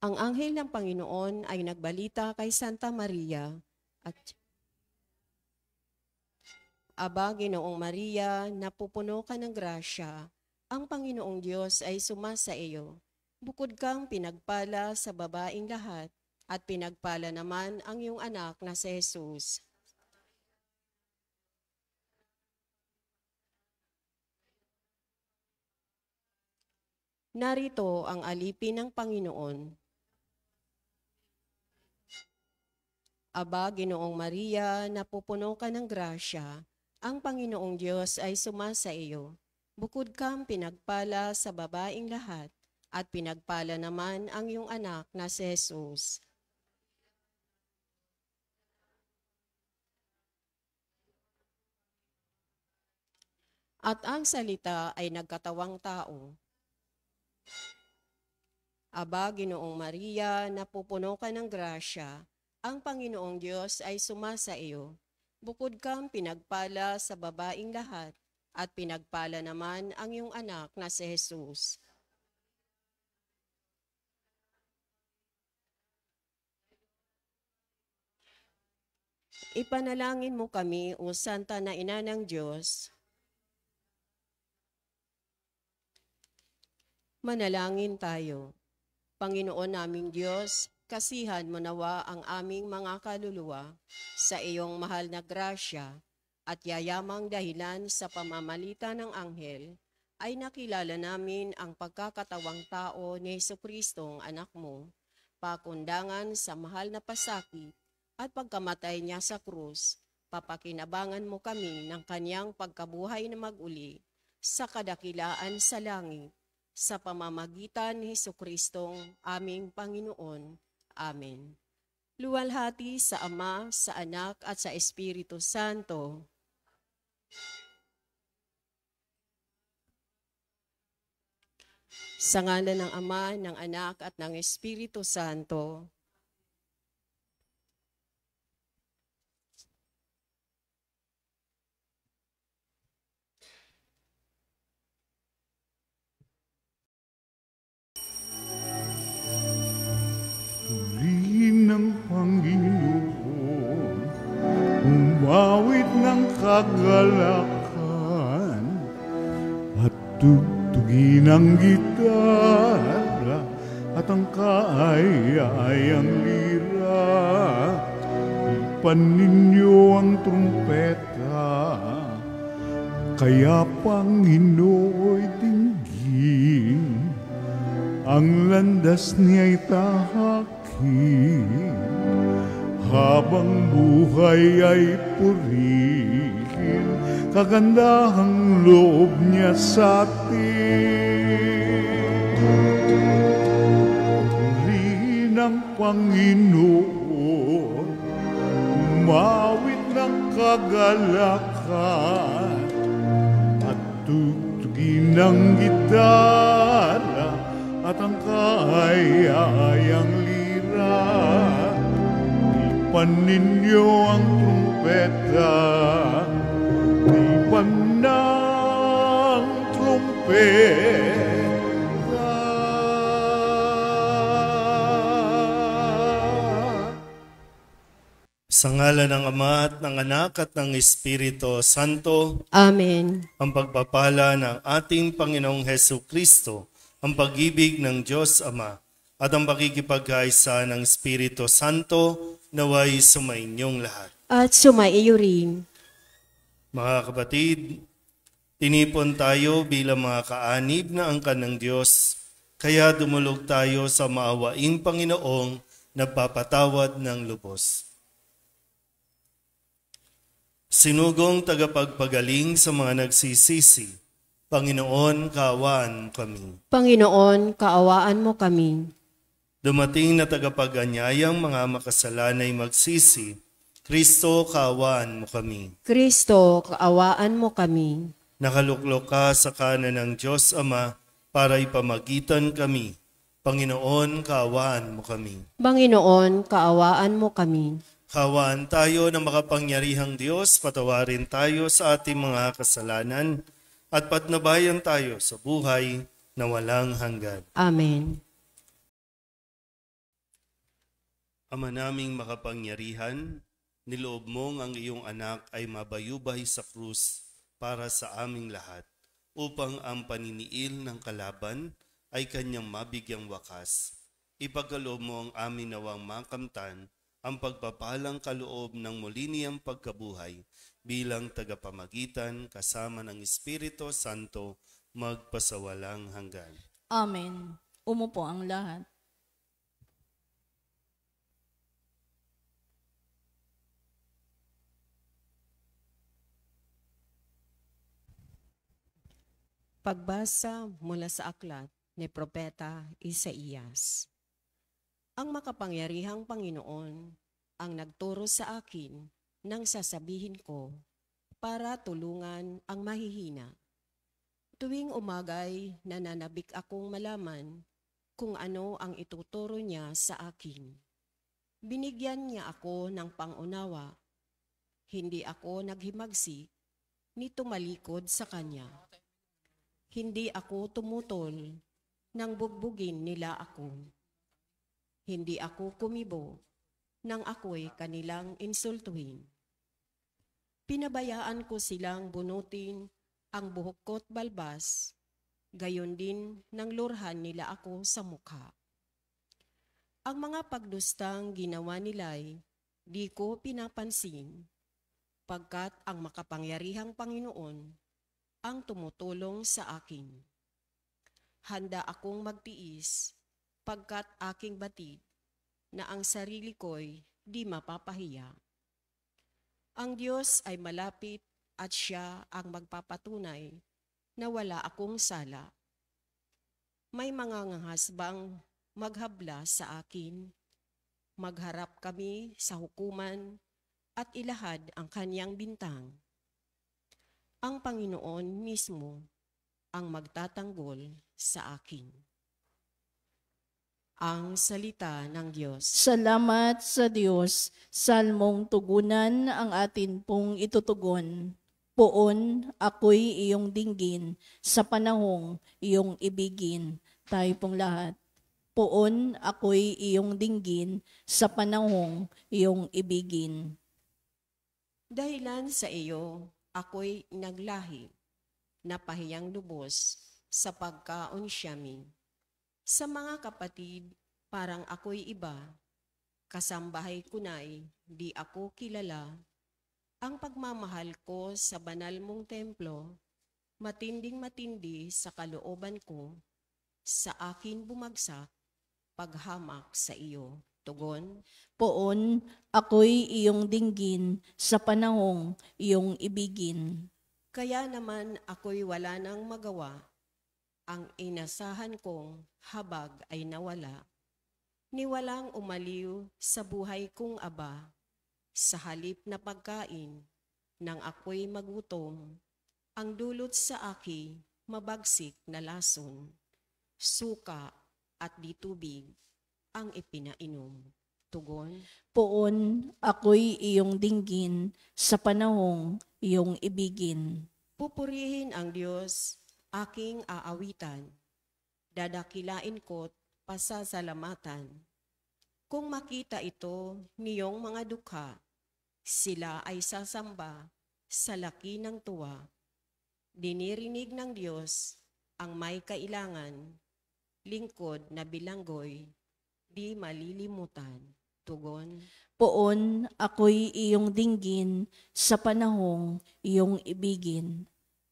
Ang anghel ng Panginoon ay nagbalita kay Santa Maria at Aba, Ginoong Maria, napupuno ka ng grasya. Ang Panginoong Diyos ay sumasa iyo. Bukod kang pinagpala sa babaing lahat, at pinagpala naman ang iyong anak na si Jesus. Narito ang alipin ng Panginoon. Aba, Ginoong Maria, napupuno ka ng grasya. Ang Panginoong Diyos ay sumasa iyo. Bukod kang pinagpala sa babaing lahat, at pinagpala naman ang iyong anak na si Jesus. At ang salita ay nagkatawang tao. Aba, Ginoong Maria, napupuno ka ng grasya. Ang Panginoong Diyos ay sumasa iyo. Bukod kang pinagpala sa babaing lahat, at pinagpala naman ang iyong anak na si Jesus. Ipanalangin mo kami, O Santa na Ina ng Diyos. Manalangin tayo. Panginoon naming Diyos, kasihan mo nawa ang aming mga kaluluwa sa iyong mahal na grasya at yayamang dahilan sa pamamagitan ng anghel ay nakilala namin ang pagkakatawang tao ni Jesucristo, ang anak mo, pakundangan sa mahal na pasakit at pagkamatay niya sa krus. Papakinabangan mo kami ng kanyang pagkabuhay na mag-uli sa kadakilaan sa langit, sa pamamagitan ni Jesucristong aming Panginoon. Amen. Luwalhati sa Ama, sa Anak at sa Espiritu Santo. Sa ngalan ng Ama, ng Anak at ng Espiritu Santo. Purihin ng Panginoon, umawit ng kagalakan, at tugtugin ang gitara at ang kaaya-ayang lira. Ipan ninyo ang trumpeta, kaya Panginooy dinggin, ang landas niya'y tahakin, habang buhay ay purihin, kagandahang loob niya sa atin. Purihin ang Panginoon, umawit ng kagalakan, at tugtugin ang gitara at ang kaaya-ayang lira. Ipan ninyo ang trumpeta, ipan ng trumpeta. Sa ngalan ng Ama at ng Anak at ng Espiritu Santo. Amen. Ang pagpapala ng ating Panginoong Hesukristo, ang pag-ibig ng Diyos Ama, at ang pakikipagkaisa ng Espiritu Santo naway sumainyong lahat. At sumaiyo rin. Mga kapatid, tinipon tayo bilang mga kaanib na angkan ng Diyos, kaya dumulog tayo sa maawaing Panginoong nagpapatawad ng lubos. Sinugong tagapagpagaling sa mga nagsisisi, Panginoon, kaawaan mo kami. Panginoon, kaawaan mo kami. Dumating na tagapag-anyayang mga makasalanay magsisi, Kristo, kaawaan mo kami. Kristo, kaawaan mo kami. Nakaluklok ka sa kanan ng Diyos Ama para ipamagitan kami. Panginoon, kaawaan mo kami. Panginoon, kaawaan mo kami. Kaawaan tayo ng makapangyarihang Diyos, patawarin tayo sa ating mga kasalanan, at patnubayan tayo sa buhay na walang hanggan. Amen. Ama naming makapangyarihan, niloob mong ang iyong anak ay mabayubay sa krus para sa aming lahat, upang ang paniniil ng kalaban ay kanyang mabigyang wakas. Ipagkaloob mo ang amin nawang makamtan ang pagpapalang kaloob ng muli niyang pagkabuhay bilang tagapamagitan kasama ng Espiritu Santo magpasawalang hanggan. Amen. Umupo ang lahat. Pagbasa mula sa aklat ni Propeta Isaías. Ang makapangyarihang Panginoon ang nagturo sa akin nang sasabihin ko para tulungan ang mahihina. Tuwing umagay nananabik akong malaman kung ano ang ituturo niya sa akin. Binigyan niya ako ng pangunawa. Hindi ako naghimagsik ni tumalikod sa kanya. Hindi ako tumutol nang bugbugin nila ako. Hindi ako kumibo nang ako'y kanilang insultuhin. Pinabayaan ko silang bunutin ang buhok ko't balbas, gayon din nang lurhan nila ako sa mukha. Ang mga pagdustang ginawa nila'y di ko pinapansin, pagkat ang makapangyarihang Panginoon ang tumutulong sa akin. Handa akong magtiis pagkat aking batid na ang sarili ko'y di mapapahiya. Ang Diyos ay malapit at siya ang magpapatunay na wala akong sala. May mga ngahasbang maghabla sa akin, magharap kami sa hukuman at ilahad ang kanyang bintang. Ang Panginoon mismo ang magtatanggol sa akin. Ang salita ng Diyos. Salamat sa Diyos, salmong tugunan ang atin pong itutugon. Poon, ako'y iyong dinggin, sa panahong iyong ibigin. Tayo pong lahat. Poon, ako'y iyong dinggin, sa panahong iyong ibigin. Dahilan sa iyo, ako'y naglahi, napahiyang lubos sa pagkaunsyami. Sa mga kapatid, parang ako'y iba, kasambahay ko na'y di ako kilala. Ang pagmamahal ko sa banal mong templo, matinding-matindi sa kalooban ko, sa akin bumagsak, paghamak sa iyo. Tugon. Poon, ako'y iyong dinggin, sa panahong iyong ibigin. Kaya naman ako'y wala nang magawa, ang inasahan kong habag ay nawala. Niwalang umaliw sa buhay kong aba, sa halip na pagkain, nang ako'y magutom, ang dulot sa aki, mabagsik na lason, suka at di tubig, ang ipinainom. Tugon. Poon, ako'y iyong dinggin, sa panahong iyong ibigin. Pupurihin ang Diyos, aking aawitan. Dadakilain ko't pasasalamatan. Kung makita ito niyong mga dukha, sila ay sasamba sa laki ng tuwa. Dinirinig ng Diyos ang may kailangan, lingkod na bilanggoy, di malilimutan. Tugon. Poon, ako'y iyong dinggin, sa panahong iyong ibigin.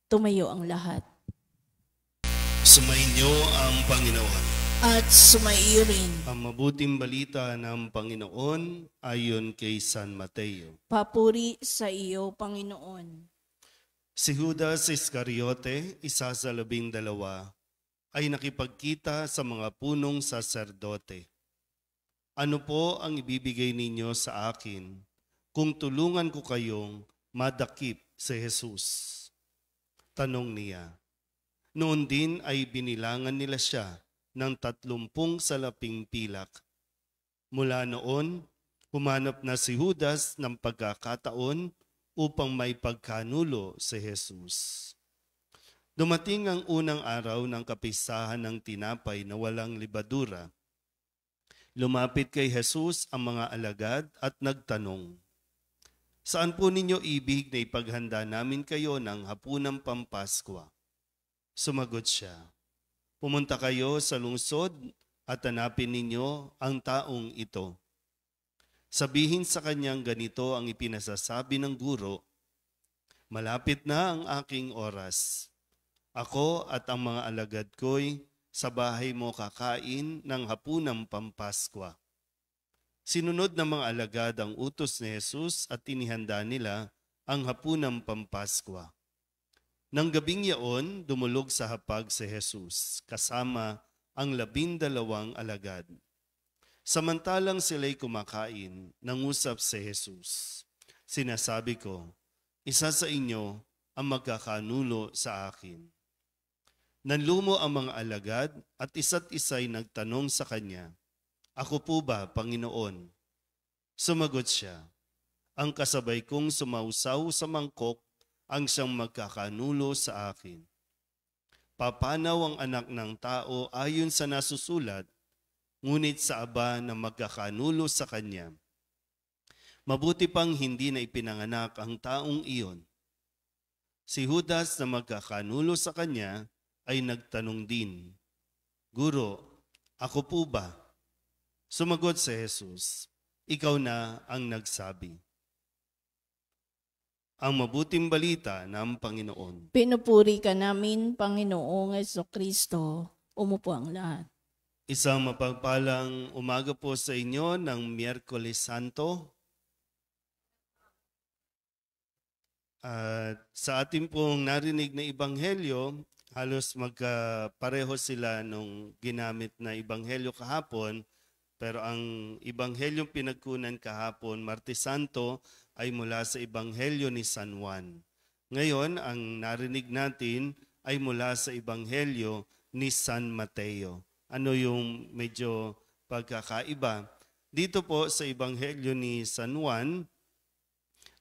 Tumayo ang lahat. Sumainyo ang Panginoon. At sumaiyo rin. Ang mabuting balita ng Panginoon ayon kay San Mateo. Papuri sa iyo, Panginoon. Si Judas Iscariote, isa sa 12, ay nakipagkita sa mga punong saserdote. Ano po ang ibibigay ninyo sa akin kung tulungan ko kayong madakip si Jesus? Tanong niya. Noon din ay binilangan nila siya ng 30 salaping pilak. Mula noon, humanap na si Judas ng pagkakataon upang may pagkanulo si Jesus. Dumating ang unang araw ng kapistahan ng tinapay na walang libadura. Lumapit kay Jesus ang mga alagad at nagtanong, "Saan po ninyo ibig na ipaghanda namin kayo ng hapunang Pampaskwa?" Sumagot siya, "Pumunta kayo sa lungsod at hanapin ninyo ang taong ito. Sabihin sa kanyang ganito ang ipinasasabi ng guro, malapit na ang aking oras. Ako at ang mga alagad ko'y sa bahay mo kakain ng hapunang Pampaskwa." Sinunod ng mga alagad ang utos ni Jesus at inihanda nila ang hapunang Pampaskwa. Nang gabing yaon, dumulog sa hapag si Jesus, kasama ang 12 alagad. Samantalang sila'y kumakain, nangusap si Jesus. "Sinasabi ko, isa sa inyo ang magkakanulo sa akin." Nanlumo ang mga alagad at isa't isa'y nagtanong sa kanya, "Ako po ba, Panginoon?" Sumagot siya, "Ang kasabay kong sumausaw sa mangkok ang siyang magkakanulo sa akin. Papanaw ang anak ng tao ayon sa nasusulat, ngunit sa aba na magkakanulo sa kanya. Mabuti pang hindi na ipinanganak ang taong iyon." Si Judas na magkakanulo sa kanya ay nagtanong din, "Guro, ako po ba?" Sumagot si Jesus, "Ikaw na ang nagsabi." Ang mabuting balita ng Panginoon. Pinupuri ka namin, Panginoong Jesucristo. Umupo ang lahat. Isang mapagpalang umaga po sa inyo ng Miyerkules Santo. At sa ating pong narinig na ebanghelyo, halos magkapareho sila nung ginamit na ebanghelyo kahapon, pero ang ebanghelyong pinagkunan kahapon, Martes Santo, ay mula sa ebanghelyo ni San Juan. Ngayon, ang narinig natin ay mula sa ebanghelyo ni San Mateo. Ano yung medyo pagkakaiba? Dito po sa ebanghelyo ni San Juan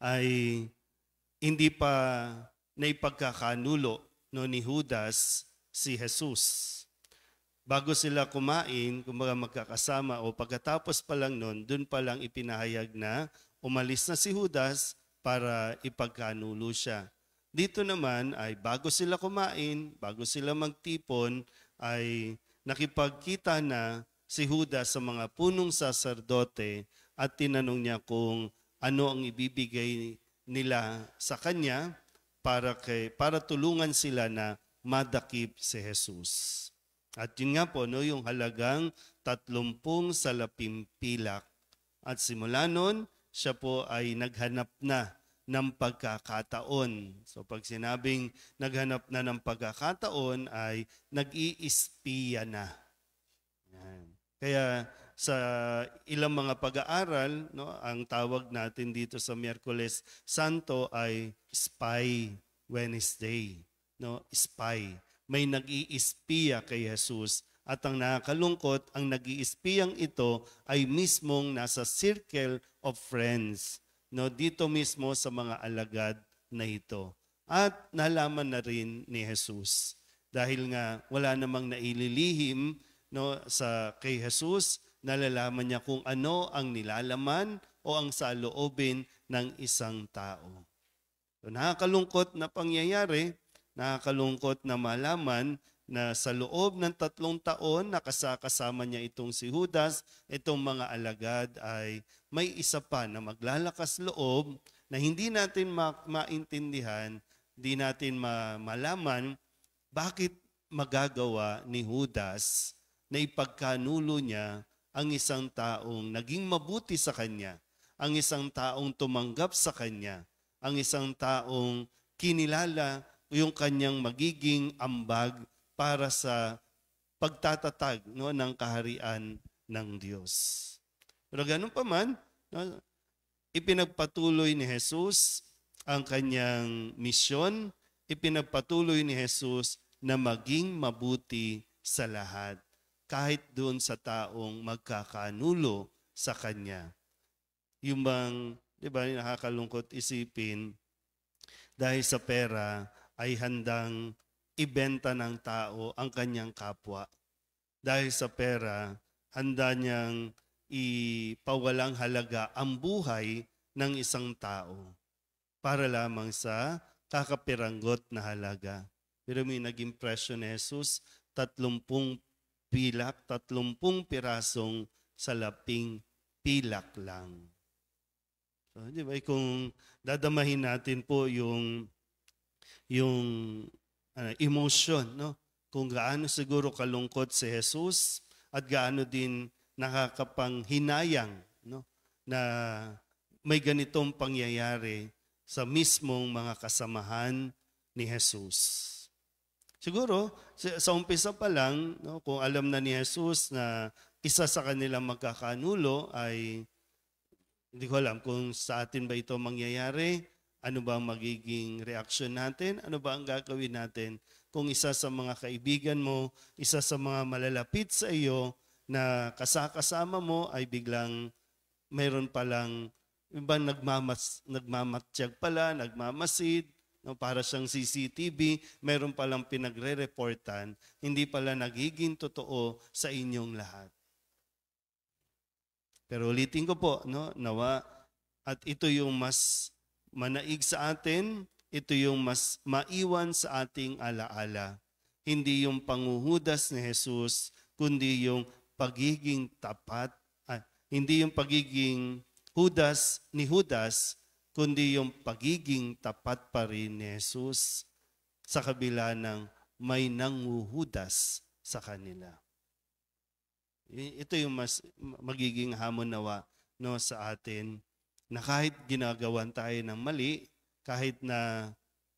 ay hindi pa naipagkakanulo ni Judas si Jesus. Bago sila kumain, kumbaga magkakasama o pagkatapos pa lang nun, dun pa lang ipinahayag na umalis na si Judas para ipagkanulo siya. Dito naman ay bago sila kumain, bago sila magtipon, ay nakipagkita na si Judas sa mga punong saserdote at tinanong niya kung ano ang ibibigay nila sa kanya para tulungan sila na madakip si Jesus. At yun nga po, yung halagang 30 salaping pilak. At simula nun, siya po ay naghanap na ng pagkakataon. So pag sinabing naghanap na ng pagkakataon ay nag-iispiya na. Yan. Kaya sa ilang mga pag-aaral, ang tawag natin dito sa Miyerkules Santo ay Spy Wednesday. Spy. May nag-iispiya kay Jesus. At ang nakakalungkot, ang nag-iispiyang ito ay mismong nasa circle of friends. Dito mismo sa mga alagad na ito. At nalaman na rin ni Jesus. Dahil nga wala namang naililihim kay Jesus, nalalaman niya kung ano ang nilalaman o ang saloobin ng isang tao. So, nakakalungkot na pangyayari, nakakalungkot na malaman na sa loob ng 3 taon nakasama niya itong si Judas, itong mga alagad ay may isa pa na maglalakas loob na hindi natin maintindihan, hindi natin malaman bakit magagawa ni Judas na ipagkanulo niya ang isang taong naging mabuti sa kanya, ang isang taong tumanggap sa kanya, ang isang taong kinilala yung kanyang magiging ambag para sa pagtatatag ng kaharian ng Diyos. Pero ganun pa man, ipinagpatuloy ni Jesus ang kanyang misyon, ipinagpatuloy ni Jesus na maging mabuti sa lahat, kahit doon sa taong magkakanulo sa kanya. Yung bang, di ba, nakakalungkot isipin, dahil sa pera ay handang ibenta ng tao ang kanyang kapwa. Dahil sa pera handa niyang ipawalang halaga ang buhay ng isang tao para lamang sa kakapiranggot na halaga. Pero may naging presyo ni Jesus, 30 pilak, 30 pirasong salaping pilak lang. So, di ba, kung dadamahin natin po yung emotion, no? Kung gaano siguro kalungkot si Jesus at gaano din nakakapanghinayang, no? Na may ganitong pangyayari sa mismong mga kasamahan ni Jesus. Siguro, sa umpisa pa lang, no, kung alam na ni Jesus na isa sa kanilang magkakanulo ay, hindi ko alam kung sa atin ba ito mangyayari, ano ba ang magiging reaksyon natin, ano ba ang gagawin natin kung isa sa mga kaibigan mo, isa sa mga malalapit sa iyo na kasama mo ay biglang mayroon palang ibang nagmamatsyag pala, nagmamasid, no, para siyang CCTV, mayroon palang pinagre-reportan, hindi pala nagiging totoo sa inyong lahat. Pero ulitin ko po, no, nawa, at ito yung mas manaig sa atin, ito yung mas maiwan sa ating alaala. Hindi yung panguhudas ni Jesus, kundi yung pagiging tapat, hindi yung pagiging Judas ni Judas, kundi yung pagiging tapat pa rin ni Jesus sa kabila ng may nanguhudas sa kanila. Ito yung mas magiging hamon nawa, no, sa atin na kahit ginagawan tayo ng mali, kahit na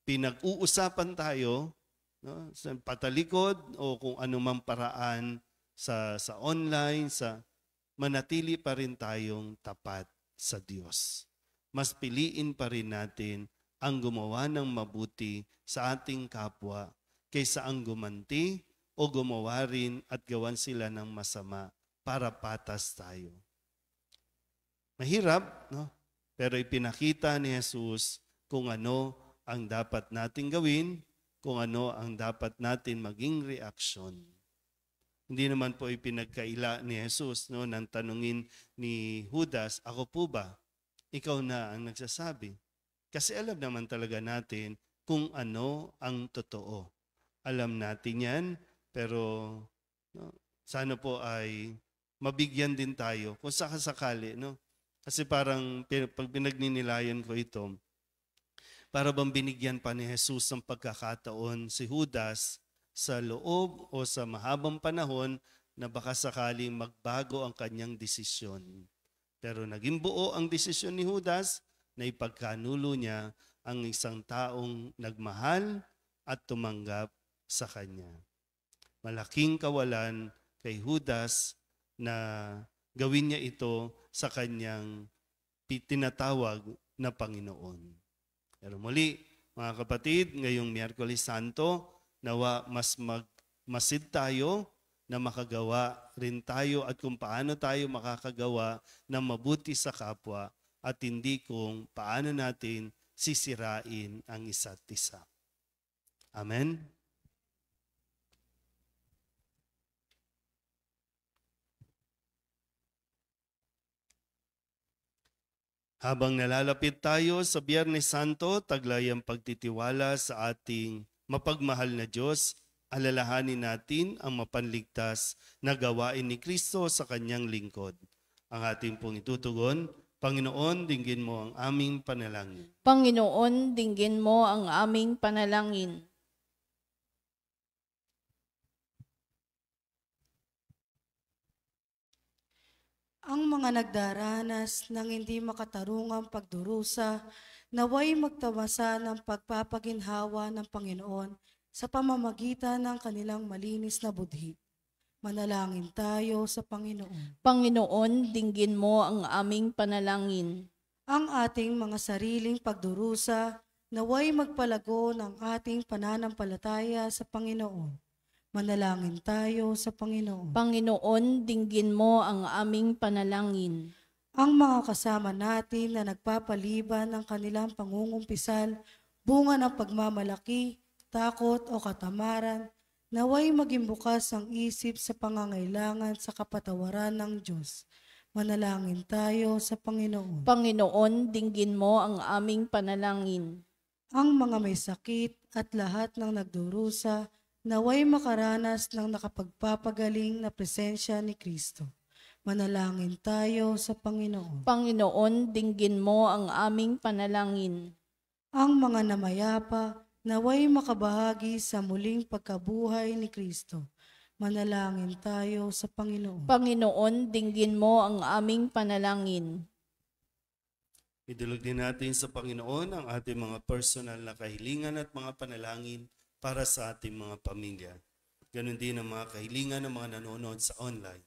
pinag-uusapan tayo, no, sa patalikod o kung anumang paraan sa online, manatili pa rin tayong tapat sa Diyos. Mas piliin pa rin natin ang gumawa ng mabuti sa ating kapwa kaysa ang gumanti o gumawa rin at gawan sila ng masama para patas tayo. Mahirap, no? Pero ipinakita ni Jesus kung ano ang dapat natin gawin, kung ano ang dapat natin maging reaksyon. Hindi naman po ipinagkaila ni Jesus, no, nang tanungin ni Judas, ako po ba? Ikaw na ang nagsasabi. Kasi alam naman talaga natin kung ano ang totoo. Alam natin yan, pero no, sana po ay mabigyan din tayo kung sakasakali, no? Kasi parang pag pinagninilayan ko ito, para bang binigyan pa ni Jesus ng pagkakataon si Judas sa loob o sa mahabang panahon na baka sakaling magbago ang kanyang desisyon. Pero naging buo ang desisyon ni Judas na ipagkanulo niya ang isang taong nagmahal at tumanggap sa kanya. Malaking kawalan kay Judas na gawin niya ito sa kanyang tinatawag na Panginoon. Pero muli, mga kapatid, ngayong Miyerkules Santo, nawa mas magmasid tayo na makagawa rin tayo at kung paano tayo makakagawa ng mabuti sa kapwa at hindi kung paano natin sisirain ang isa't isa. Amen? Habang nalalapit tayo sa Biyernes Santo, taglay ang pagtitiwala sa ating mapagmahal na Diyos, alalahanin natin ang mapanligtas na gawain ni Kristo sa kanyang lingkod. Ang ating pong itutugon, Panginoon, dinggin mo ang aming panalangin. Panginoon, dinggin mo ang aming panalangin. Ang mga nagdaranas ng hindi makatarungang pagdurusa, naway magtamasa ng pagpapaginhawa ng Panginoon sa pamamagitan ng kanilang malinis na budhi. Manalangin tayo sa Panginoon. Panginoon, dinggin mo ang aming panalangin. Ang ating mga sariling pagdurusa, naway magpalago ng ating pananampalataya sa Panginoon. Manalangin tayo sa Panginoon. Panginoon, dinggin mo ang aming panalangin. Ang mga kasama natin na nagpapaliban ng kanilang pangungumpisal, bunga ng pagmamalaki, takot o katamaran, Naway maging bukas ang isip sa pangangailangan sa kapatawaran ng Diyos. Manalangin tayo sa Panginoon. Panginoon, dinggin mo ang aming panalangin. Ang mga may sakit at lahat ng nagdurusa, naway makaranas ng nakapagpapagaling na presensya ni Kristo. Manalangin tayo sa Panginoon. Panginoon, dinggin mo ang aming panalangin. Ang mga namayapa, naway makabahagi sa muling pagkabuhay ni Kristo. Manalangin tayo sa Panginoon. Panginoon, dinggin mo ang aming panalangin. Idulog din natin sa Panginoon ang ating mga personal na kahilingan at mga panalangin para sa ating mga pamilya. Ganon din ang mga kahilingan ng mga nanonood sa online.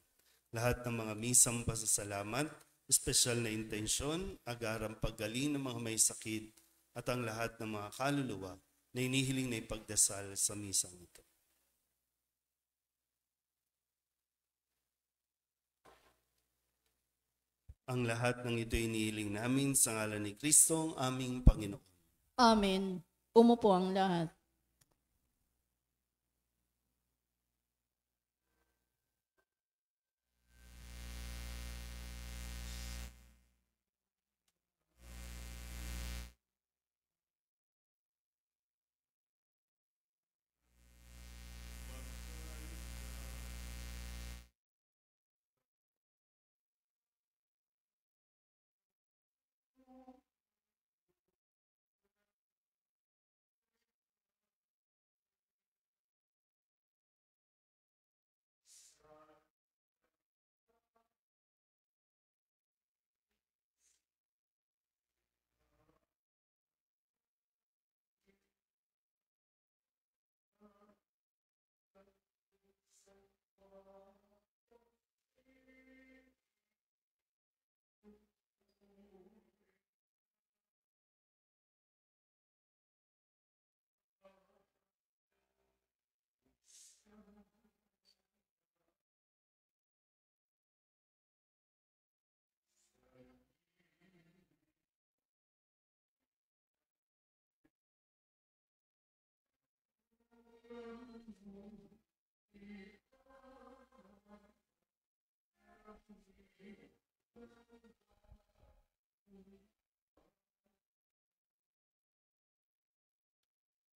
Lahat ng mga misang pasasalamat, espesyal na intensyon, agarang paggaling ng mga may sakit, at ang lahat ng mga kaluluwa na inihiling na ipagdasal sa misang ito. Ang lahat ng ito inihiling namin sa ngalan ni Kristo, ang aming Panginoon. Amen. Umupo ang lahat.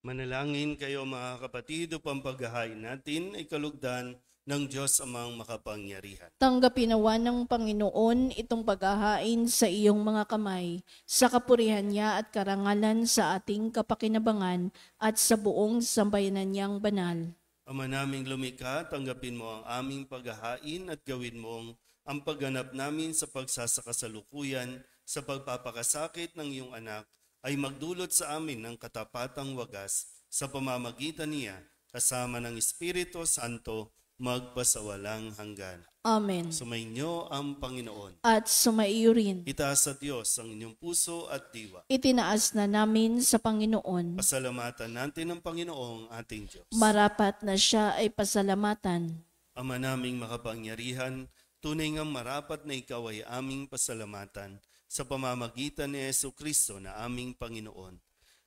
Manalangin kayo mga kapatid upang paghahain natin ay kalugdan ng Diyos amang makapangyarihan. Tanggapin nawa ng Panginoon itong paghahain sa iyong mga kamay, sa kapurihan niya at karangalan sa ating kapakinabangan at sa buong sambayanan niyang banal. Ama naming lumikha, tanggapin mo ang aming paghahain at gawin mong ang pagganap namin sa pagsasakasalukuyan sa pagpapakasakit ng iyong anak ay magdulot sa amin ng katapatang wagas sa pamamagitan niya kasama ng Espiritu Santo magpasawalang hanggan. Amen. Sumainyo ang Panginoon. At sumaiyo rin. Itaas sa Diyos ang inyong puso at diwa. Itinaas na namin sa Panginoon. Pasalamatan natin ang Panginoong ating Diyos. Marapat na siya ay pasalamatan. Ama naming makapangyarihan, tunay ngang marapat na ikaw ay aming pasalamatan sa pamamagitan ni Jesucristo na aming Panginoon.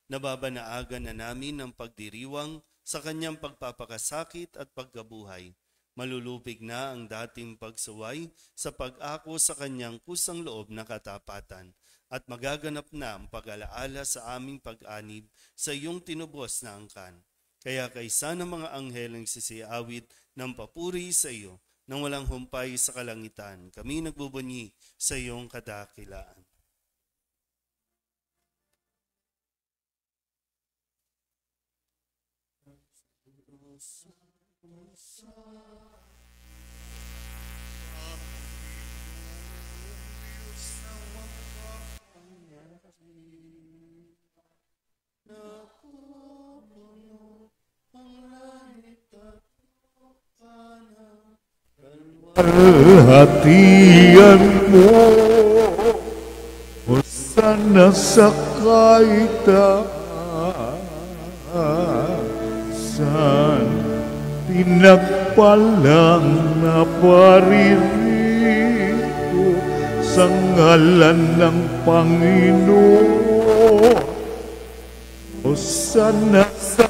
Nababanaagan na namin ang pagdiriwang sa kanyang pagpapakasakit at pagkabuhay. Malulupig na ang dating pagsuway sa pag-ako sa kanyang kusang loob na katapatan at magaganap na ang pag-alaala sa aming pag-anib sa iyong tinubos na angkan. Kaya kaysa ng mga anghel ang sisiawit ng papuri sa iyo, nang walang humpay sa kalangitan, kami nagbubunyi sa iyong kadakilaan. Perhatian mo sana sa kaitaasan, pinagpalang na paririto sa ngalan ng Panginoon. O sana sa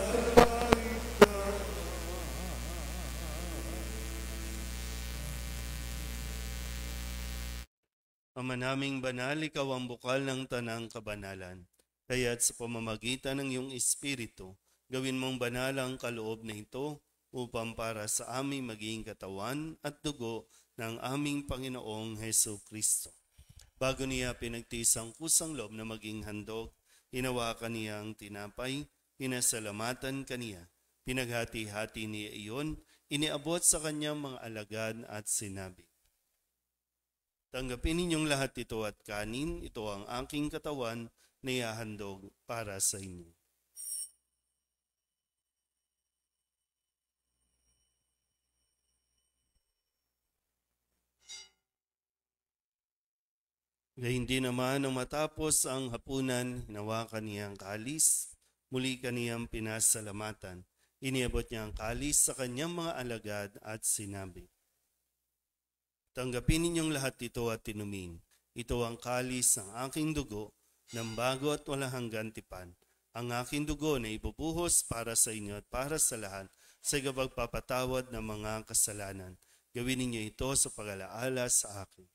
Ama naming banal, ikaw ang bukal ng tanang kabanalan. Kaya't sa pamamagitan ng iyong Espiritu, gawin mong banal ang kaloob na ito upang para sa aming maging katawan at dugo ng aming Panginoong Hesu Kristo. Bago niya pinagtiis ang kusang loob na maging handog, hinawakan niya ang tinapay, pinasalamatan kaniya, pinaghati-hati niya iyon, iniabot sa kanyang mga alagad at sinabi, tanggapin ninyong lahat ito at kanin, ito ang aking katawan na ihahandog para sa inyo. Gayun din naman nang matapos ang hapunan, hinawakan niya ang kalis, muli kaniyang pinasalamatan. Iniabot niya ang kalis sa kanyang mga alagad at sinabi, tanggapin ninyong lahat ito at tinumin. Ito ang kalis ng aking dugo, ng bago at walang hanggan tipan. Ang aking dugo na ibubuhos para sa inyo at para sa lahat sa pagpapatawad ng mga kasalanan. Gawin ninyo ito sa pag-alaala sa akin.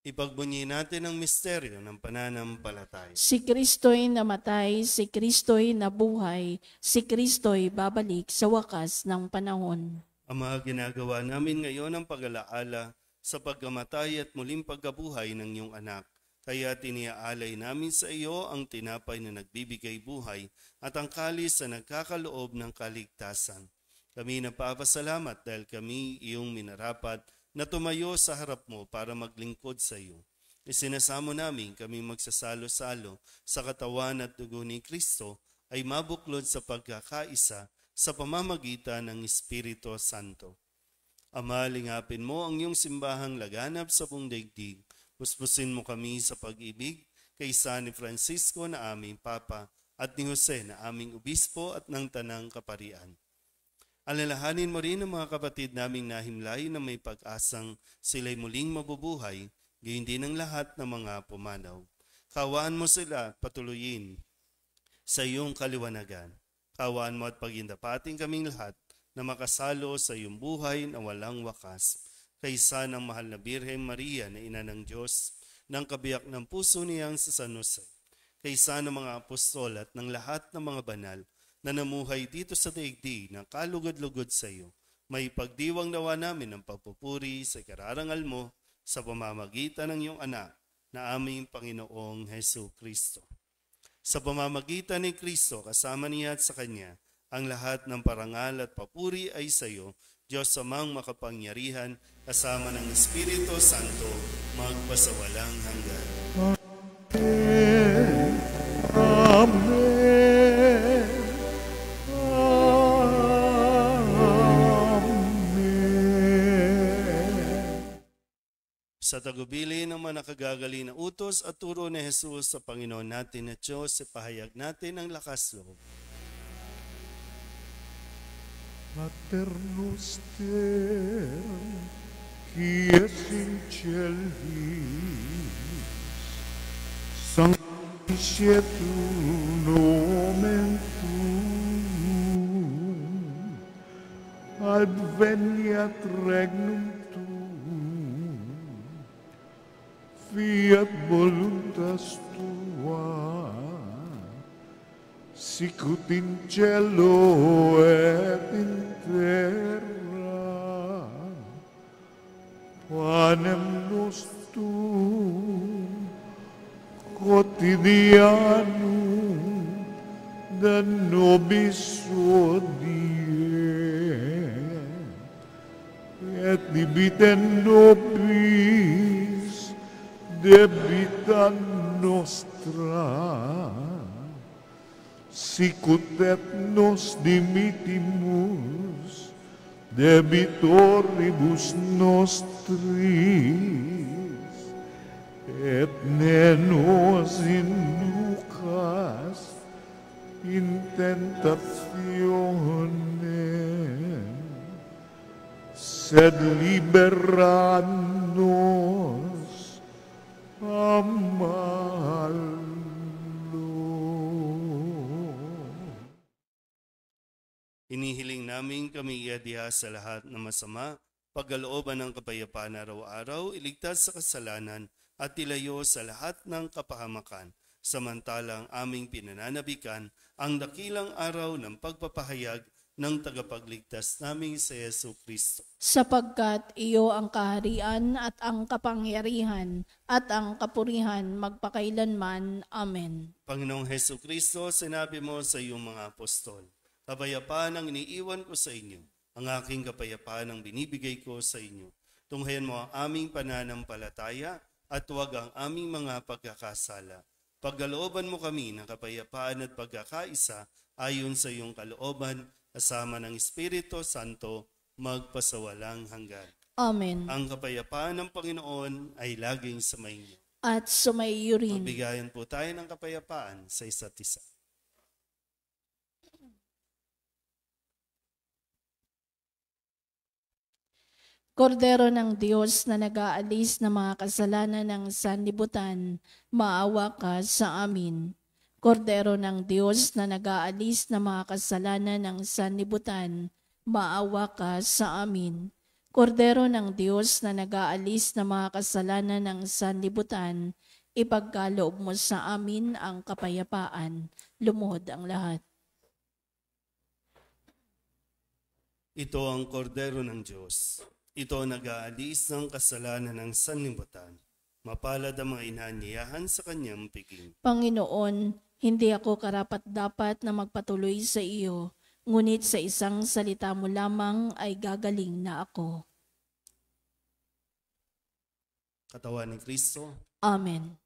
Ipagbunyi natin ang misteryo ng pananampalataya. Si Kristo'y namatay, si Kristo'y nabuhay, si Kristo'y babalik sa wakas ng panahon. Ama, ginagawa namin ngayon ang pag-alaala sa pagkamatay at muling pagkabuhay ng iyong anak. Kaya tiniaalay namin sa iyo ang tinapay na nagbibigay buhay at ang kalis na nagkakaloob ng kaligtasan. Kami napapasalamat dahil kami iyong minarapat na tumayo sa harap mo para maglingkod sa iyo. Isinasamo namin kami magsasalo-salo sa katawan at dugo ni Kristo ay mabuklod sa pagkakaisa sa pamamagitan ng Espiritu Santo. Ama, lingapin mo ang iyong simbahang laganap sa buong daigdig. Puspusin mo kami sa pag-ibig kay San Francisco na aming Papa at ni Jose na aming Obispo at ng Tanang Kaparian. Alalahanin mo rin ang mga kapatid naming nahimlay na may pag-asang sila'y muling mabubuhay, gayon din ang lahat ng mga pumanaw. Kawaan mo sila at patuloyin sa iyong kaliwanagan. Kawaan mo at pagindapating kaming lahat na makasalo sa iyong buhay na walang wakas. Kaysa ng mahal na Birhen Maria na ina ng Diyos, ng kabiyak ng puso niyang sa San Jose. Kaysa ng mga apostol at ng lahat ng mga banal, na namuhay dito sa daigdig na kalugod-lugod sa iyo. May pagdiwang nawa namin ng pagpupuri sa kararangal mo sa pamamagitan ng iyong anak na aming Panginoong Hesu Kristo. Sa pamamagitan ni Kristo, kasama niya at sa Kanya, ang lahat ng parangal at papuri ay sa iyo, Diyos amang makapangyarihan, kasama ng Espiritu Santo, magpasawalang hanggan. Amen. Sa tagubili ng mga nakagagali na utos at turo ni Jesus sa Panginoon natin at Diyos, ipahayag natin ang lakas loob. Pater noster, qui es in celis, sanctificetur nomen tuum, adveniat regnum tuum, fiat voluntas tua, sicut in cielo et in terra. Panem nostrum quotidianum da nobis hodie, et dimitte nobis debita nostra, sicut et nos dimittimus debitoribus nostris, et ne nos inducas in tentatione, sed libera nos a malo. Hinihiling namin kami iadiha sa lahat na masama, pagkalooban ng kapayapaan araw-araw, iligtas sa kasalanan at ilayo sa lahat ng kapahamakan. Samantalang aming pinananabikan ang dakilang araw ng pagpapahayag ng tagapagligtas naming si Yesu Kristo. Sapagkat iyo ang kaharian at ang kapangyarihan at ang kapurihan magpakailanman. Amen. Panginoong Hesu Kristo, sinabi mo sa iyong mga apostol, kapayapaan ang iniiwan ko sa inyo, ang aking kapayapaan ang binibigay ko sa inyo. Tunghayan mo ang aming pananampalataya at huwag ang aming mga pagkakasala. Pagkalooban mo kami ng kapayapaan at pagkakaisa ayon sa iyong kalooban, kasama ng Espiritu Santo, magpasawalang hanggan. Amen. Ang kapayapaan ng Panginoon ay laging sumainyo. At sumaiyo rin. Magbigayan po tayo ng kapayapaan sa isa't isa. Kordero ng Diyos na nag-aalis ng mga kasalanan ng sanlibutan, maawa ka sa amin. Kordero ng Diyos na nag-aalis ng mga kasalanan ng sanlibutan, maawa ka sa amin. Kordero ng Diyos na nag-aalis ng mga kasalanan ng sanlibutan, ipagkaloob mo sa amin ang kapayapaan. Lumuhod ang lahat. Ito ang kordero ng Diyos. Ito ang nag-aalis ng kasalanan ng sanlibutan. Mapalad ang mga inanyayahan sa kanyang piging. Panginoon, hindi ako karapat-dapat na magpatuloy sa iyo, ngunit sa isang salita mo lamang ay gagaling na ako. Katawan ni Kristo. Amen.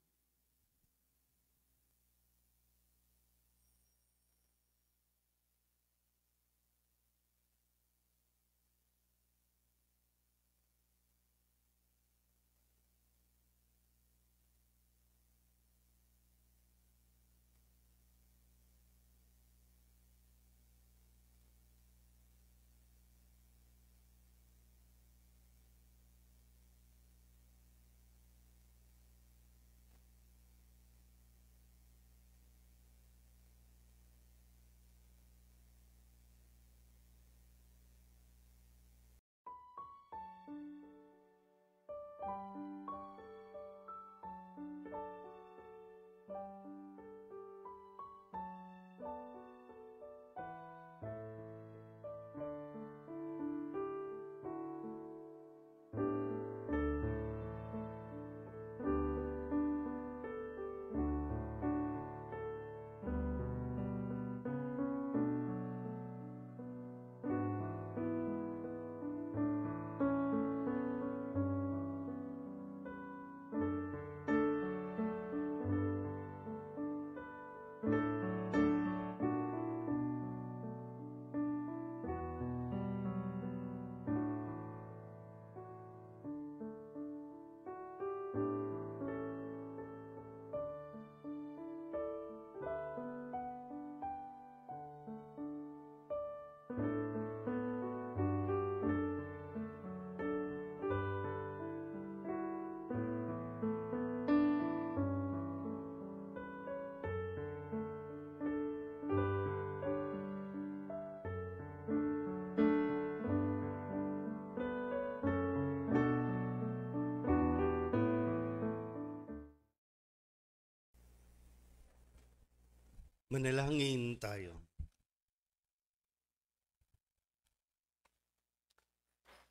Manalangin tayo.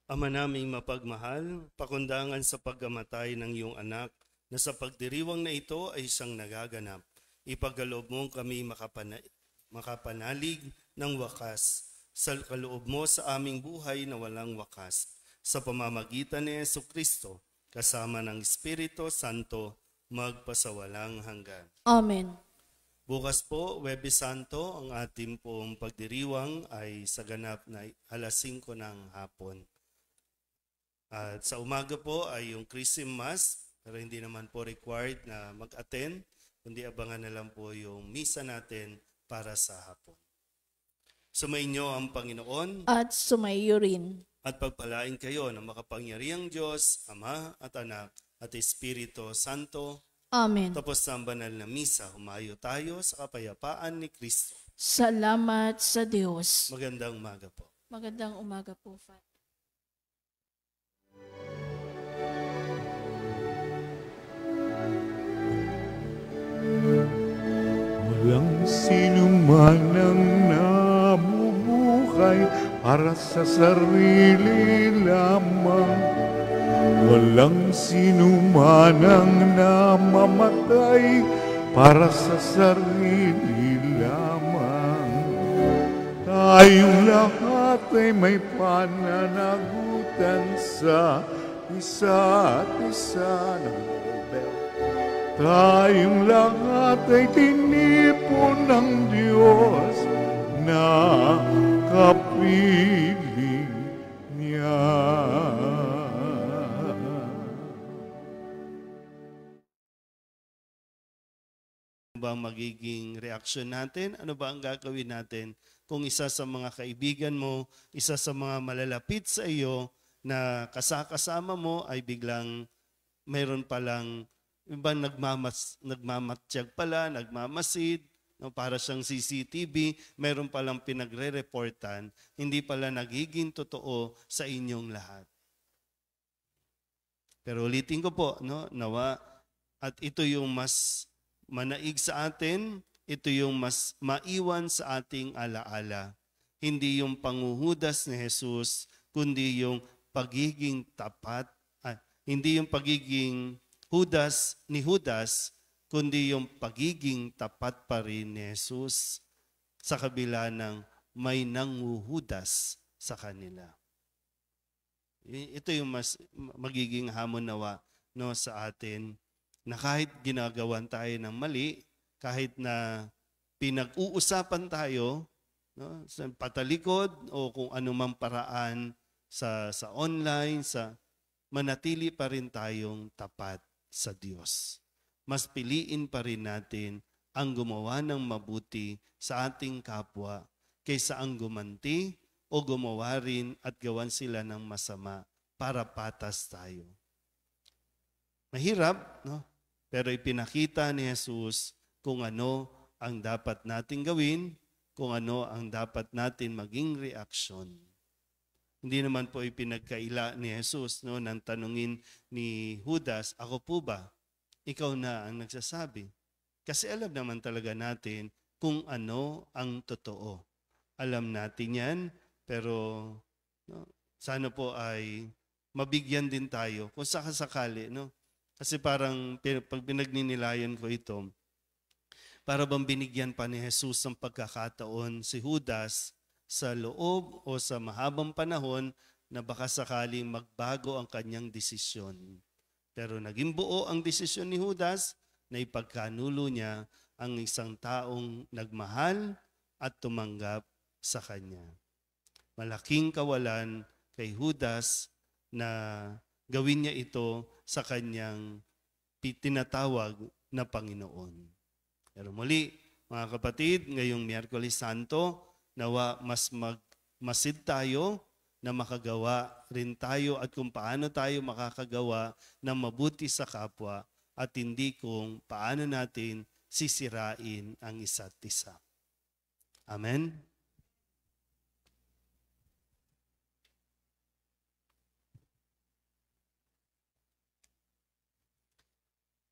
Ama naming mapagmahal, pakundangan sa pagkamatay ng iyong anak na sa pagdiriwang na ito ay siyang nagaganap. Ipagkaloob mo kami makapanalig ng wakas sa kaloob mo sa aming buhay na walang wakas. Sa pamamagitan ni Yesu Kristo, kasama ng Espiritu Santo, magpasawalang hanggan. Amen. Bukas po, Huwebes Santo, ang ating pong pagdiriwang ay sa ganap na alas 5 ng hapon. At sa umaga po ay yung Christmas, pero hindi naman po required na mag-attend, kundi abangan na lang po yung misa natin para sa hapon. Sumainyo ang Panginoon At sumaiyo rin. at pagpalain kayo ng makapangyarihang Diyos, Ama at Anak at Espiritu Santo. Amen. Tapos na ang banal na misa, humayo tayo sa kapayapaan ni Kristo. Salamat sa Diyos. Magandang umaga po. Magandang umaga po, Father. Walang sino man ang nabubuhay para sa sarili lamang. Walang sino man ang namamatay para sa sarili lamang. Tayong lahat ay may pananagutan sa isa't isa ng bell. Tayong lahat ay tinipon ng Diyos na kapiling niya. Ano ba ang magiging reaksyon natin? Ano ba ang gagawin natin kung isa sa mga kaibigan mo, isa sa mga malalapit sa iyo na kasama mo ay biglang mayroon palang ibang nagmamatsyag pala, nagmamasid, no, para siyang CCTV, mayroon palang pinagre-reportan, hindi pala nagiging totoo sa inyong lahat. Pero ulitin ko po, no, nawa, at ito yung mas manaig sa atin, ito yung mas maiwan sa ating alaala. Hindi yung panguhudas ni Jesus, kundi yung pagiging tapat, hindi yung pagiging Judas ni Judas, kundi yung pagiging tapat pa rin ni Jesus sa kabila ng may nanguhudas sa kanila. Ito yung mas magiging hamon nawa, no, sa atin, na kahit ginagawan tayo ng mali, kahit na pinag-uusapan tayo, no, sa patalikod o kung anumang paraan sa online, manatili pa rin tayong tapat sa Diyos. Mas piliin pa rin natin ang gumawa ng mabuti sa ating kapwa kaysa ang gumanti o gumawa rin at gawan sila ng masama para patas tayo. Mahirap, no? Pero ipinakita ni Jesus kung ano ang dapat nating gawin, kung ano ang dapat natin maging reaksyon. Hindi naman po ipinagkaila ni Jesus, no, nang tanungin ni Judas, ako po ba? Ikaw na ang nagsasabi. Kasi alam naman talaga natin kung ano ang totoo. Alam natin yan, pero no, sana po ay mabigyan din tayo kung sakasakali. No? Kasi parang pag pinagninilayan ko ito, para bang binigyan pa ni Jesus ng pagkakataon si Judas sa loob o sa mahabang panahon na baka sakaling magbago ang kanyang desisyon. Pero naging buo ang desisyon ni Judas na ipagkanulo niya ang isang taong nagmahal at tumanggap sa kanya. Malaking kawalan kay Judas na gawin niya ito sa kanyang tinatawag na Panginoon. Pero muli, mga kapatid, ngayong Miyerkules Santo, nawa mas magmasid tayo na makagawa rin tayo at kung paano tayo makakagawa ng mabuti sa kapwa at hindi kung paano natin sisirain ang isa't isa. Amen?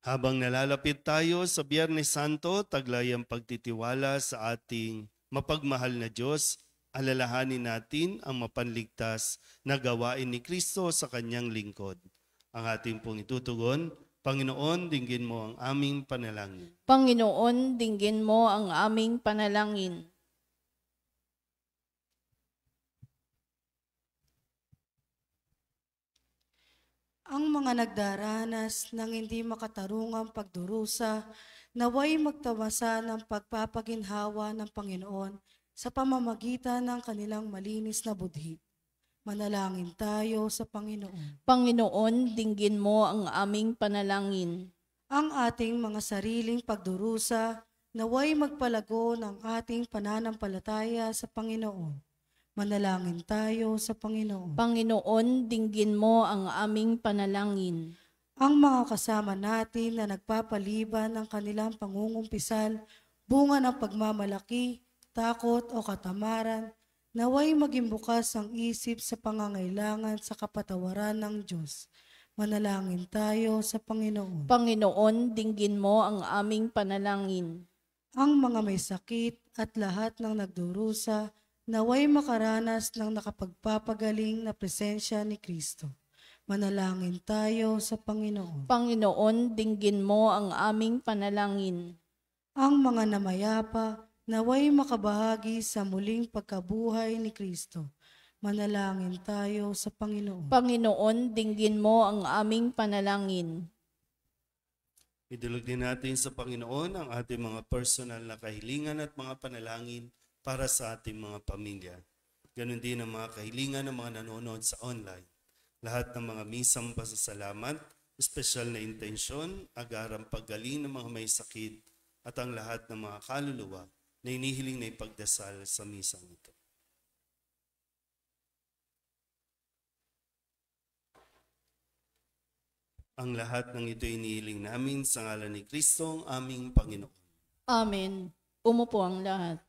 Habang nalalapit tayo sa Biyernes Santo, taglay ang pagtitiwala sa ating mapagmahal na Diyos, alalahanin natin ang mapanligtas na gawain ni Kristo sa kanyang lingkod. Ang ating pong itutugon, Panginoon, dinggin mo ang aming panalangin. Panginoon, dinggin mo ang aming panalangin. Ang mga nagdaranas ng hindi makatarungang pagdurusa, naway magtamasa ng pagpapaginhawa ng Panginoon sa pamamagitan ng kanilang malinis na budhi. Manalangin tayo sa Panginoon. Panginoon, dinggin mo ang aming panalangin. Ang ating mga sariling pagdurusa, naway magpalago ng ating pananampalataya sa Panginoon. Manalangin tayo sa Panginoon. Panginoon, dinggin mo ang aming panalangin. Ang mga kasama natin na nagpapaliban ng kanilang pangungumpisal, bunga ng pagmamalaki, takot o katamaran, naway maging bukas ang isip sa pangangailangan sa kapatawaran ng Diyos. Manalangin tayo sa Panginoon. Panginoon, dinggin mo ang aming panalangin. Ang mga may sakit at lahat ng nagdurusa, naway makaranas ng nakapagpapagaling na presensya ni Kristo. Manalangin tayo sa Panginoon. Panginoon, dinggin mo ang aming panalangin. Ang mga namayapa, naway makabahagi sa muling pagkabuhay ni Kristo. Manalangin tayo sa Panginoon. Panginoon, dinggin mo ang aming panalangin. Idulog din natin sa Panginoon ang ating mga personal na kahilingan at mga panalangin para sa ating mga pamilya. Ganon din ang mga kahilingan ng mga nanonood sa online. Lahat ng mga misang pasasalamat, espesyal na intensyon, agarang paggaling ng mga may sakit, at ang lahat ng mga kaluluwa na inihiling na ipagdasal sa misang ito. Ang lahat ng ito inihiling namin sa ngalan ni Kristo, ang aming Panginoon. Amen. Umupo ang lahat.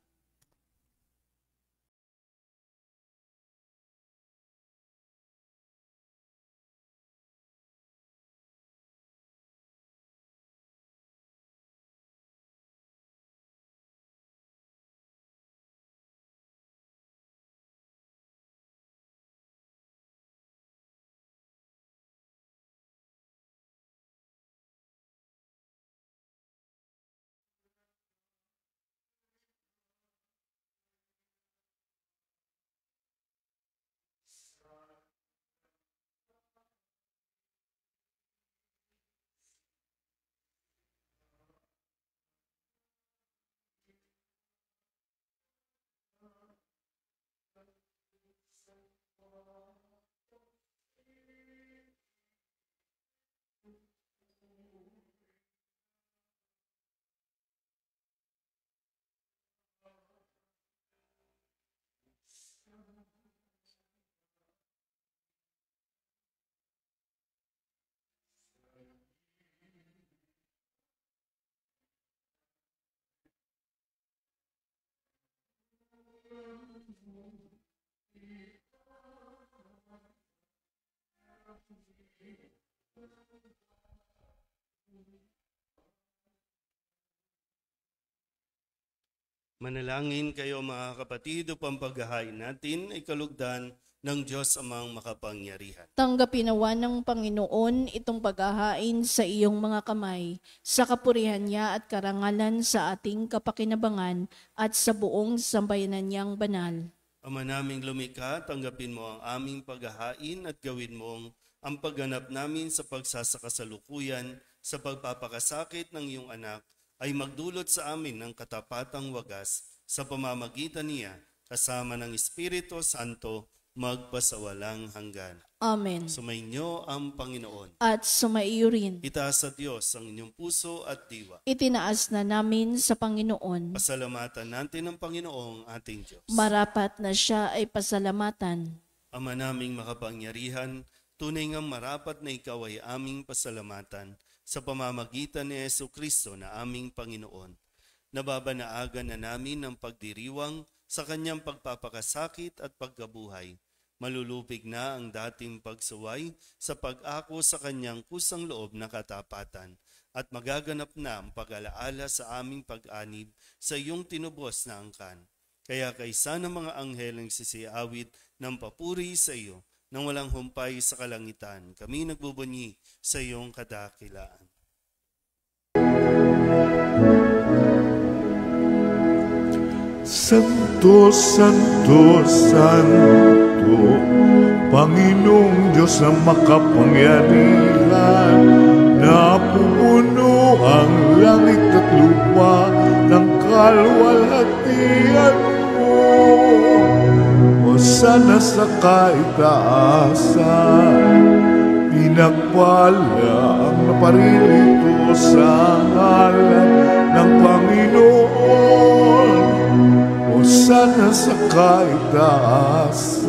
Manalangin kayo mga kapatid upang paghahain natin ay kalugdan ng Diyos amang makapangyarihan. Tanggapin nawa ng Panginoon itong paghahain sa iyong mga kamay, sa kapurihan niya at karangalan sa ating kapakinabangan at sa buong sambayanan niyang banal. Ama naming lumikha, tanggapin mo ang aming paghahain at gawin mong ang pagganap namin sa pagsasakasalukuyan sa pagpapakasakit ng iyong anak ay magdulot sa amin ng katapatang wagas sa pamamagitan niya kasama ng Espiritu Santo magpasawalang hanggan. Amen. Sumainyo ang Panginoon. At sumaiyo rin. Itaas sa Diyos ang inyong puso at diwa. Itinaas na namin sa Panginoon. Pasalamatan natin ang Panginoong ating Diyos. Marapat na siya ay pasalamatan. Ama naming makapangyarihan, tunay ngang marapat na ikaw ay aming pasalamatan sa pamamagitan ni Jesucristo na aming Panginoon. Nababanaagan na namin ang pagdiriwang sa kanyang pagpapakasakit at pagkabuhay. Malulupig na ang dating pagsuway sa pag-ako sa kanyang kusang loob na katapatan at magaganap na ang pag-alaala sa aming pag-anib sa iyong tinubos na angkan. Kaya kaysa ng mga anghel ang sisiawit ng papuri sa iyo, nang walang humpay sa kalangitan, kami nagbubunyi sa iyong kadakilaan. Santo, Santo, Santo, Panginoong Diyos ang makapangyarihan, napupuno ang langit at lupa ng kalwalhatian mo. Hosana sa kaitaasan, pinagpala ang naparirito sa ngalan ng Panginoon. Hosana sa kaitaasan.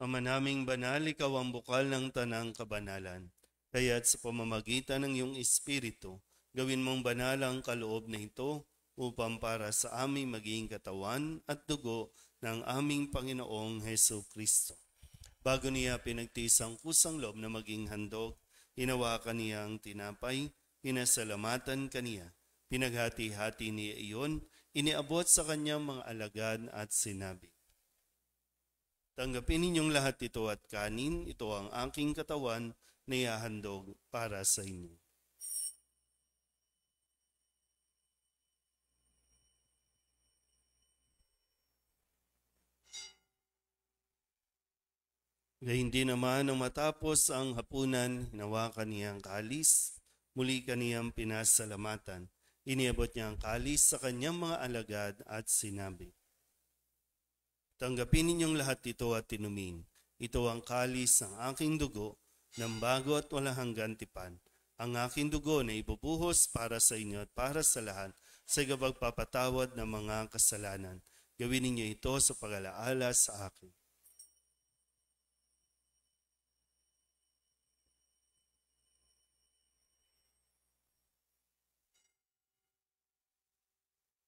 Ama naming banal, ikaw ang bukal ng tanang kabanalan. Kaya't sa pamamagitan ng iyong Espiritu, gawin mong banal ang kaloob na ito upang para sa aming maging katawan at dugo ng aming Panginoong Hesu Kristo. Bago niya pinagtiis ang kusang loob na maging handog, hinawakan niya ang tinapay, pinasalamatan kaniya, pinaghati-hati niya iyon, iniabot sa kanyang mga alagad at sinabi, tanggapin ninyong lahat ito at kanin, ito ang aking katawan na ihahandog para sa inyo. Gayun din naman nang matapos ang hapunan, hinawakan niya ang kalis, muli kaniyang pinasalamatan. Iniabot niya ang kalis sa kanyang mga alagad at sinabi, tanggapin ninyong lahat ito at inumin. Ito ang kalis ng aking dugo, ng bago at walang hanggan tipan. Ang aking dugo na ibubuhos para sa inyo at para sa lahat sa pagpapatawad ng mga kasalanan. Gawin ninyo ito sa pag-alaala sa akin.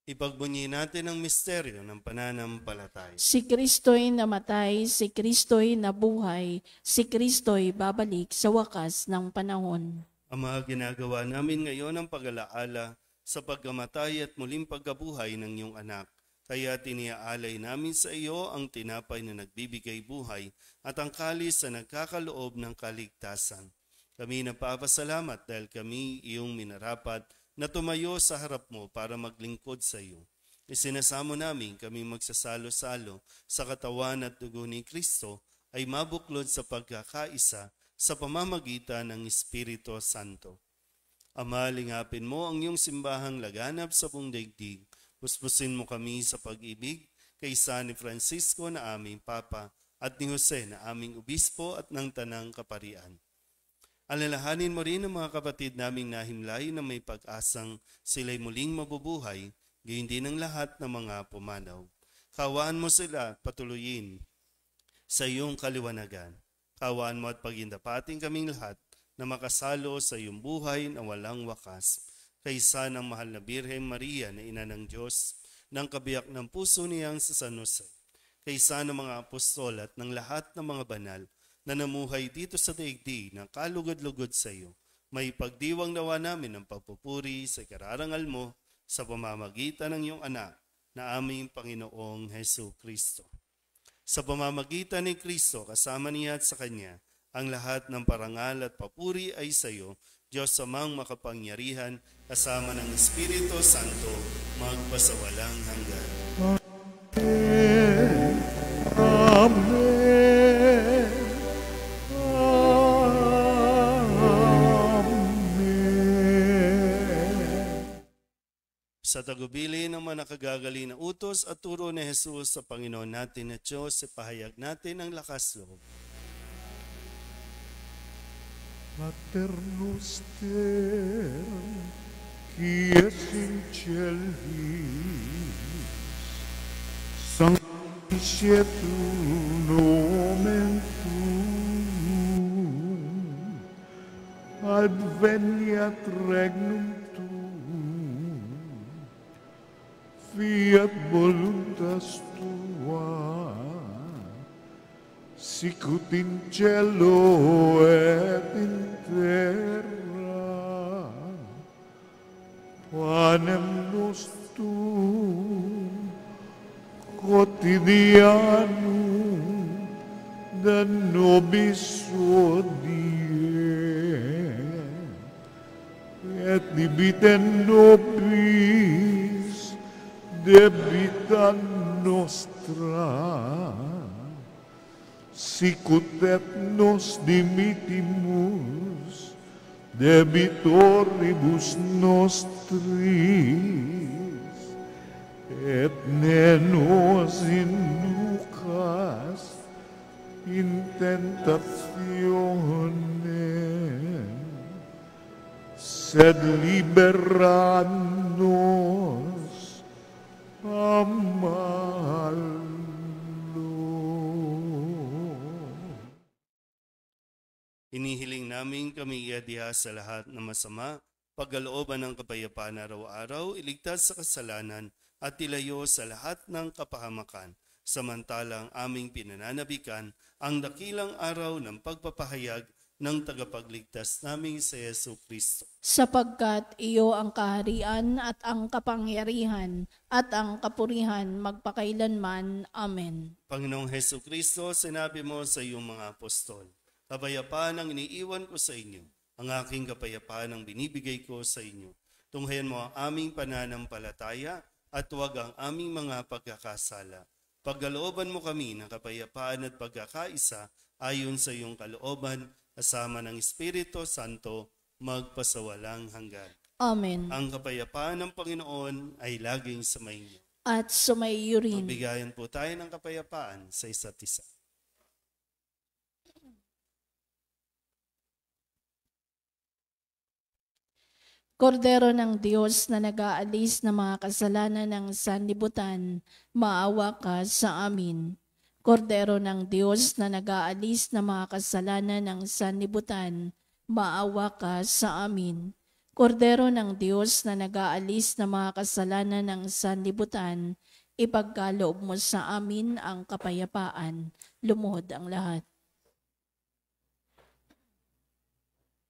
Ipagbunyi natin ang misteryo ng pananampalataya. Si Kristo'y namatay, si Kristo'y nabuhay, si Kristo'y babalik sa wakas ng panahon. Ang mga ginagawa namin ngayon ang pag-alaala sa pagkamatay at muling pagkabuhay ng iyong anak. Kaya tiniaalay namin sa iyo ang tinapay na nagbibigay buhay at ang kalis na nagkakaloob ng kaligtasan. Kami napapasalamat dahil kami iyong minarapat na tumayo sa harap mo para maglingkod sa iyo. Isinasamo namin kami magsasalo-salo sa katawan at dugo ni Kristo ay mabuklod sa pagkakaisa sa pamamagitan ng Espiritu Santo. Ama, lingapin mo ang iyong simbahang laganap sa buong daigdig. Puspusin mo kami sa pag-ibig kaysa ni Francisco na aming Papa at ni Jose na aming Obispo at ng Tanang Kaparian. Alalahanin mo rin ang mga kapatid naming nahimlay na may pag-asang sila'y muling mabubuhay, gayon din ang lahat ng mga pumanaw. Kawaan mo sila at patuloyin sa iyong kaliwanagan. Kawaan mo at pagindapating kaming lahat na makasalo sa iyong buhay na walang wakas. Kaysa ng mahal na Birheng Maria na ina ng Diyos, ng kabiyak ng puso niyang sa San Jose. Kaysa ng mga apostol at ng lahat ng mga banal na namuhay dito sa daigdig na kalugod-lugod sa iyo. May pagdiwang nawa namin ng pagpupuri sa kararangal mo sa pamamagitan ng iyong anak na aming Panginoong Hesu Kristo. Sa pamamagitan ni Kristo, kasama niya at sa Kanya, ang lahat ng parangal at papuri ay sa iyo, Diyos amang makapangyarihan, kasama ng Espiritu Santo, magpasawalang hanggan. Amen. Sa tagubili ng mga nakagagali na utos at turo ni Jesus sa Panginoon natin na Diyos, ipahayag natin ang lakas loob. Pater noster, qui es in celis, sanctificetur nomen tuum, adveniat regnum tuum, fiat voluntas tua, sicut in cielo et in terra. Panem nostrum quotidianum da nobis hodie, et dimitte nobis debita nostra, sicut et nos dimittimus debitoribus nostris, et ne nos inducas in tentatione, sed libera nos a malo. namin kami iadiha sa lahat na masama, pagkalooban ng kapayapaan araw-araw, iligtas sa kasalanan, at ilayo sa lahat ng kapahamakan. Samantalang aming pinananabikan ang dakilang araw ng pagpapahayag ng tagapagligtas naming si Yesu Kristo. Sapagkat iyo ang kaharian at ang kapangyarihan at ang kapurihan magpakailanman. Amen. Panginoong Hesu Kristo, sinabi mo sa iyong mga apostol, kapayapaan ang iniiwan ko sa inyo, ang aking kapayapaan ang binibigay ko sa inyo. Tunghayan mo ang aming pananampalataya at huwag ang aming mga pagkakasala. Pagkalooban mo kami ng kapayapaan at pagkakaisa ayon sa iyong kalooban, kasama ng Espiritu Santo, magpasawalang hanggan. Amen. Ang kapayapaan ng Panginoon ay laging sumainyo. At sumaiyo rin. Magbigayan po tayo ng kapayapaan sa isa't isa. Kordero ng Diyos na nag-aalis ng mga kasalanan ng sanlibutan, maawa ka sa amin. Kordero ng Diyos na nag-aalis ng mga kasalanan ng sanlibutan, maawa ka sa amin. Kordero ng Diyos na nag-aalis ng mga kasalanan ng sanlibutan, ipagkaloob mo sa amin ang kapayapaan. Lumuhod ang lahat.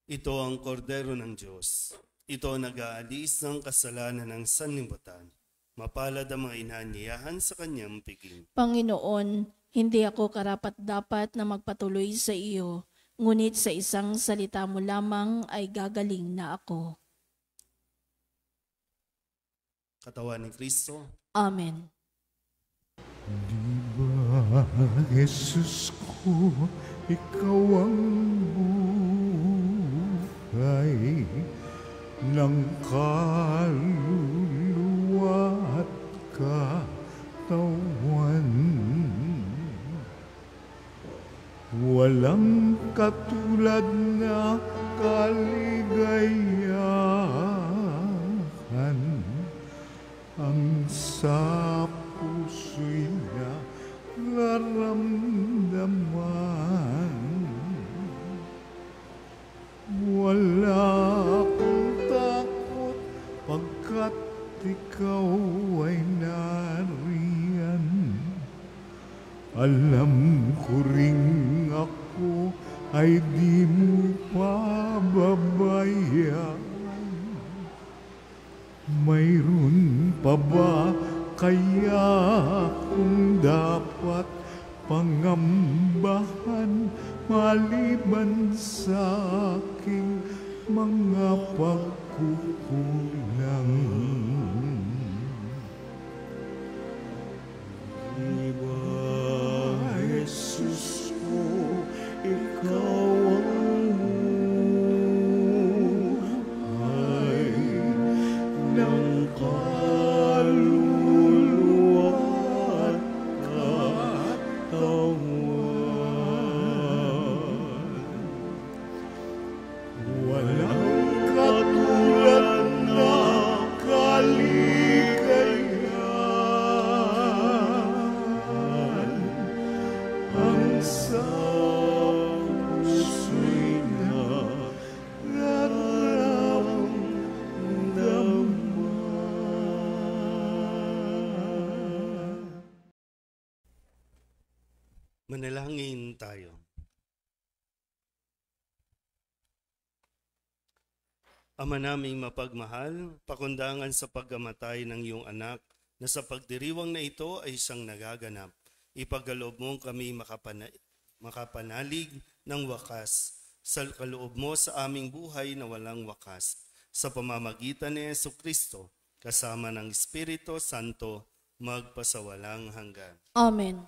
Ito ang kordero ng Diyos. Ito ang nag-aalis ng kasalanan ng sanlibutan. Mapalad ang mga inanyayahan sa kanyang piging. Panginoon, hindi ako karapat-dapat na magpatuloy sa iyo, ngunit sa isang salita mo lamang ay gagaling na ako. Katawan ni Kristo. Amen. Di ba, Jesus ko, ikaw ang buhay ng kaluluwa at katawan. Walang katulad na kaligayahan ang sa puso'y nararamdaman. Wala akong takot pagkat ikaw ay nariyan. Alam ko ring ako ay di mo pababayaan. Mayroon pa ba kaya kung dapat pangambahan maliban sa aking mga pagkukulang? Diba, Jesus ko, ikaw ang buhay ng kaluluwa at katawan. Walang katulad na kaligayahan ang sa puso'y nararamdaman. Manalangin tayo. Ama naming mapagmahal, pakundangan sa pagkamatay ng iyong anak na sa pagdiriwang na ito ay siyang nagaganap. Ipagkaloob mo kami makapanalig ng wakas sa kaloob mo sa aming buhay na walang wakas. Sa pamamagitan ni Yesu Kristo, kasama ng Espiritu Santo, magpasawalang hanggan. Amen.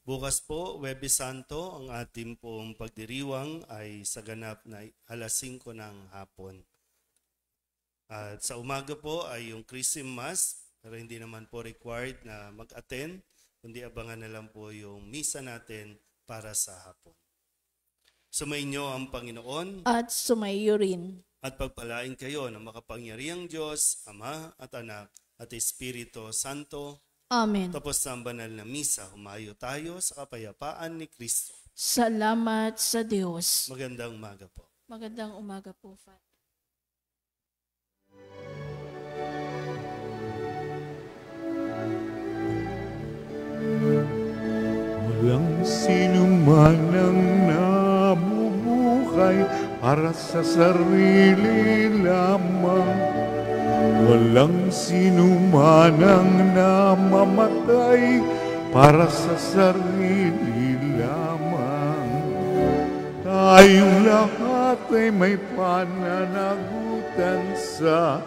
Bukas po, Huwebes Santo, ang ating pong pagdiriwang ay sa ganap na 5:00 ng hapon. At sa umaga po ay yung Christmas Mass, pero hindi naman po required na mag-attend, kundi abangan na lang po yung misa natin para sa hapon. Sumainyo ang Panginoon At sumaiyo rin. at pagpalain kayo ng makapangyarihang Diyos, Ama at Anak at Espiritu Santo. Amen. Tapos na ang banal na misa, humayo tayo sa kapayapaan ni Kristo. Salamat sa Diyos. Magandang umaga po. Magandang umaga po, Father. Walang sino man ang nabubuhay para sa sarili lamang. Walang sino man ang namamatay para sa sarili lamang. Tayong lahat ay may pananagutan sa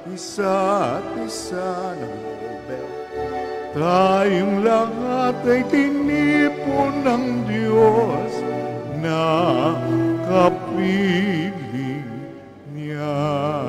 isa't isa ng nobel. Tayong lahat ay tinipon ng Diyos na kapiling niya.